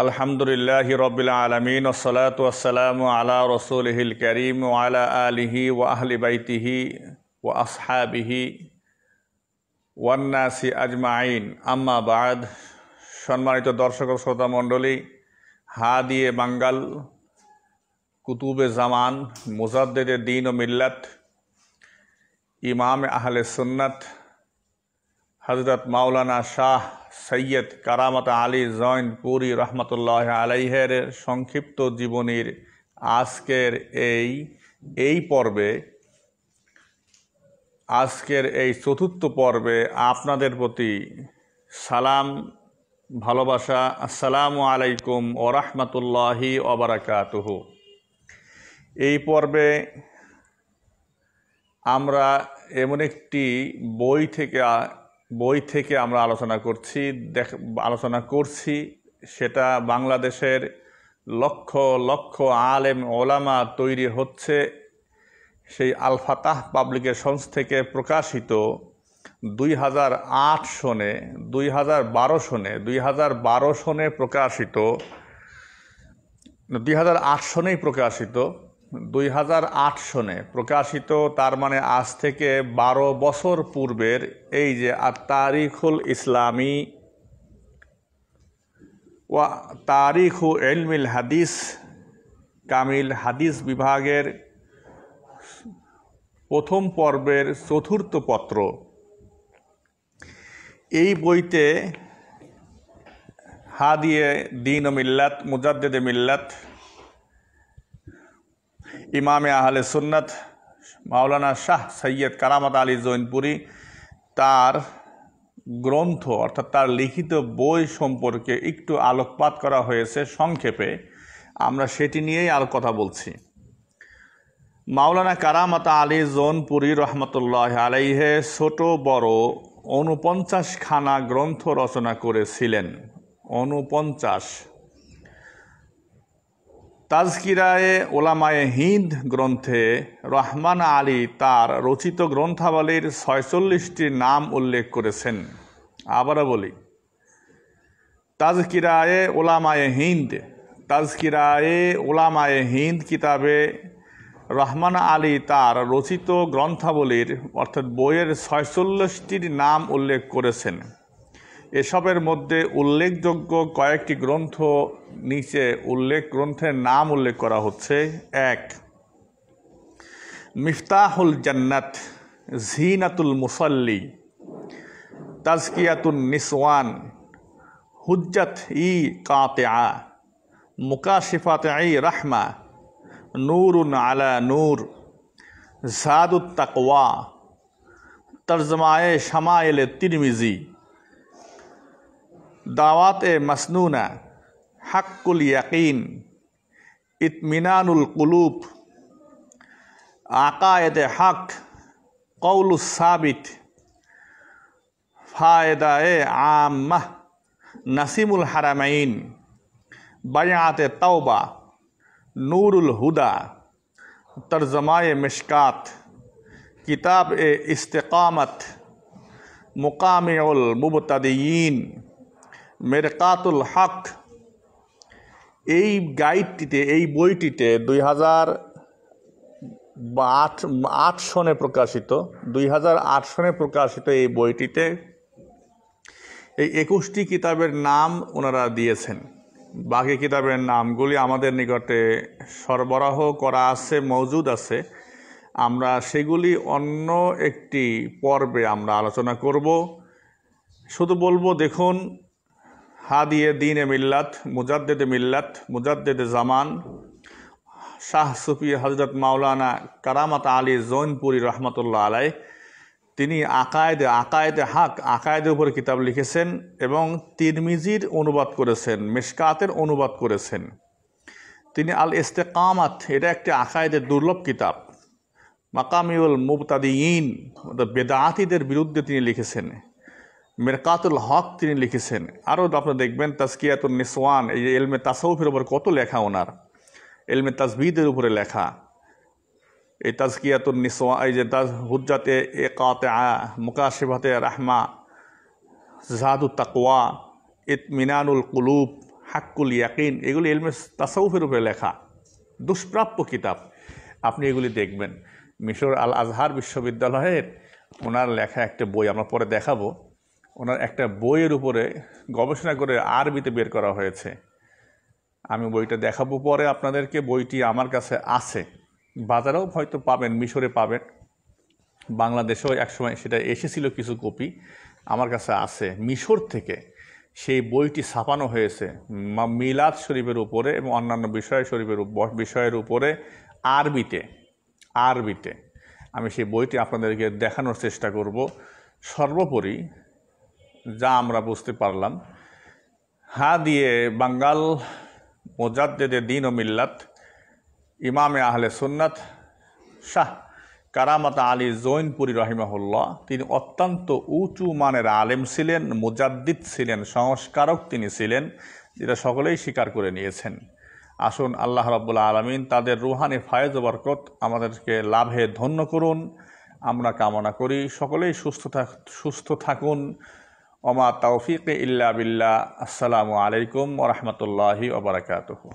আলহামদুলিল্লাহি রব্বিল আলামিন ওয়াসসালাতু ওয়াসসালামু আলা রাসূলিহিল কারীম ওয়া আলা আলিহি ওয়া আহলি বাইতিহি ওয়া আসহাবিহি ওয়ান নাসি আজমাইন আম্মা বাদ। সম্মানিত দর্শক ও শ্রোতা মণ্ডলী, হাদিয়ে বাঙ্গাল, কুতুবে জামান, মুজাদ্দিদে দ্বীন ও মিল্লাত, ইমাম আহলে সুন্নাত হযরত মাওলানা শাহ সৈয়দ কারামত আলী জৈনপুরী রহমতুল্লাহ আলাইহের সংক্ষিপ্ত জীবনীর আজকের এই পর্বে, আজকের এই চতুর্থ পর্বে আপনাদের প্রতি সালাম, ভালোবাসা। আসসালামু আলাইকুম ওয়া রাহমাতুল্লাহি ওয়া বারাকাতুহু। এই পর্বে আমরা এমন একটি বই থেকে আমরা আলোচনা করছি সেটা বাংলাদেশের লক্ষ লক্ষ আলেম ওলামা তৈরি হচ্ছে সেই আল ফাতাহ পাবলিকেশনস থেকে প্রকাশিত 2008 সনে 2012 সনে প্রকাশিত 2008 সনেই প্রকাশিত 2008 সনে প্রকাশিত, তার মানে আজ থেকে 12 বছর পূর্বের এই যে তারিখুল ইসলামী ওয়া তারিখু ইলমিল হাদিস, কামিল হাদিস বিভাগের প্রথম পর্বের চতুর্থ পত্র। এই বইতে হাদিয়ে দ্বীন ও মিল্লাত, মুজাদ্দিদে মিল্লাত, ইমামে আহলে সুন্নাত মাওলানা শাহ সৈয়দ কারামত আলী জৈনপুরী তার গ্রন্থ অর্থাৎ তার লিখিত বই সম্পর্কে একটু আলোকপাত করা হয়েছে সংক্ষেপে। আমরা সেটি নিয়েই আর কথা বলছি। মাওলানা কারামত আলী জৈনপুরী রহমতুল্লাহ আলাইহে ছোট বড় 49 খানা গ্রন্থ রচনা করেছিলেন। 49। তাজকিরায়ে ওলামায়ে হিন্দ গ্রন্থে রহমান আলী তার রচিত গ্রন্থাবলীর 46টি নাম উল্লেখ করেছেন। আবারও বলি, তাজকিরায়ে ওলামায়ে হিন্দ কিতাবে রহমান আলী তার রচিত গ্রন্থাবলীর অর্থাৎ বইয়ের 46টির নাম উল্লেখ করেছেন। এসবের মধ্যে উল্লেখযোগ্য কয়েকটি গ্রন্থ নিচে গ্রন্থের নাম উল্লেখ করা হচ্ছে। 1, মিফতাহুল জান্নাত, জিনাতুল মুসাল্লি, তাজকিয়াতুন নিসওয়ান, হুজ্জাত-ই কাতিআ, মুকাশিফাত-ই রাহমা, নূরুন আলা নূর, যাদুত তাকওয়া, তরজমায়ে শামায়েলে তিরমিজি, দাওয়াত-এ মাসনুনা, হাক্কুল ইয়াকিন, ইতমিনানুল কুলুব, আকায়েদে হক, কওলুস সাবিত, ফায়েদায়ে আম্মাহ, নাসিমুল হারামাইন, বায়াতে তাওবা, নূরুল হুদা, তরজমায়ে মিশকাত, কিতাব-এ ইস্তেকামত, মুকামিউল মুবতাদিয়িন, মেরকাতুল হক। এই বইটিতে 2008 সনে প্রকাশিত 2008 সনে প্রকাশিত এই বইটিতে এই 21টি কিতাবের নাম ওনারা দিয়েছেন। বাকি কিতাবের নামগুলি আমাদের নিকটে সরবরাহ করা আছে, মজুদ আছে। আমরা সেগুলি অন্য একটি পর্বে আমরা আলোচনা করব। শুধু বলবো, দেখুন, হাদিয়ে দ্বীন এ মিল্লাত, মুজাদ্দিদে জামান, শাহ সুফি হযরত মাওলানা কারামত আলী জৈনপুরী রহমতুল্লাহ আলাই, তিনি আকায়েদের উপর কিতাব লিখেছেন এবং তিরমিজির অনুবাদ করেছেন, মিশকাতের অনুবাদ করেছেন। তিনি আল ইস্তেকামাত, এটা একটি আকায়েদের দুর্লভ কিতাব। মাকামিউল মুবতাদিয়িন, বেদাতীদের বিরুদ্ধে তিনি লিখেছেন। মেরকাতুল হক তিনি লিখেছেন। আরও আপনারা দেখবেন তাজকিয়াতুন নিসওয়ান, এই যে ইলমে তাসাউফের উপর কত লেখা ওনার, ইলমে তাজবিদের উপরে লেখা। এই তাজকিয়াতুন নিসওয়ান, এই যে হুজ্জাতে কাতিআ, মুকাশিফাতে রাহমা, যাদুত তাকওয়া, ইতমিনানুল কুলুব, হাক্কুল ইয়াকিন, এগুলি ইলমে তাসাউফের উপরে লেখা দুষ্প্রাপ্য কিতাব। আপনি এগুলি দেখবেন। মিশর আল আজহার বিশ্ববিদ্যালয়ের ওনার লেখা একটা বই, আমরা পরে দেখাবো, ওনার একটা বইয়ের উপরে গবেষণা করে আরবিতে বের করা হয়েছে। আমি বইটা দেখাবো পরে আপনাদেরকে। বইটি আমার কাছে আছে, বাজারেও হয়তো পাবেন, মিশরে পাবেন, বাংলাদেশেও একসময় সেটা এসেছিল কিছু কপি, আমার কাছে আছে। মিশর থেকে সেই বইটি ছাপানো হয়েছে মিলাদ শরীফের উপরে এবং অন্যান্য বিষয়ের উপরে আরবিতে। আমি সেই বইটি আপনাদেরকে দেখানোর চেষ্টা করব। সর্বোপরি যা আমরা বুঝতে পারলাম, দিয়ে বাঙ্গাল মুজাদ্দেদে দ্বীন ও মিল্লাত ইমামে আহলে সুন্নাত শাহ কারামাত আলী জৈনপুরি রহিমাহুল্লাহ, তিনি অত্যন্ত উঁচু মানের আলেম ছিলেন, মুজাদ্দিদ ছিলেন, সংস্কারক তিনি ছিলেন, যেটা সকলেই স্বীকার করে নিয়েছেন। আসুন আল্লাহ রাব্বুল আলামিন তাদের রুহানি ফায়েজ ও বরকত আমাদেরকে লাভে ধন্য করুন, আমরা কামনা করি। সকলেই সুস্থ থাকুন। ওমা তাওফিক ইল্লা বিল্লাহ। আসসালামু আলাইকুম ওয়া রাহমাতুল্লাহি ওয়া বারাকাতুহু।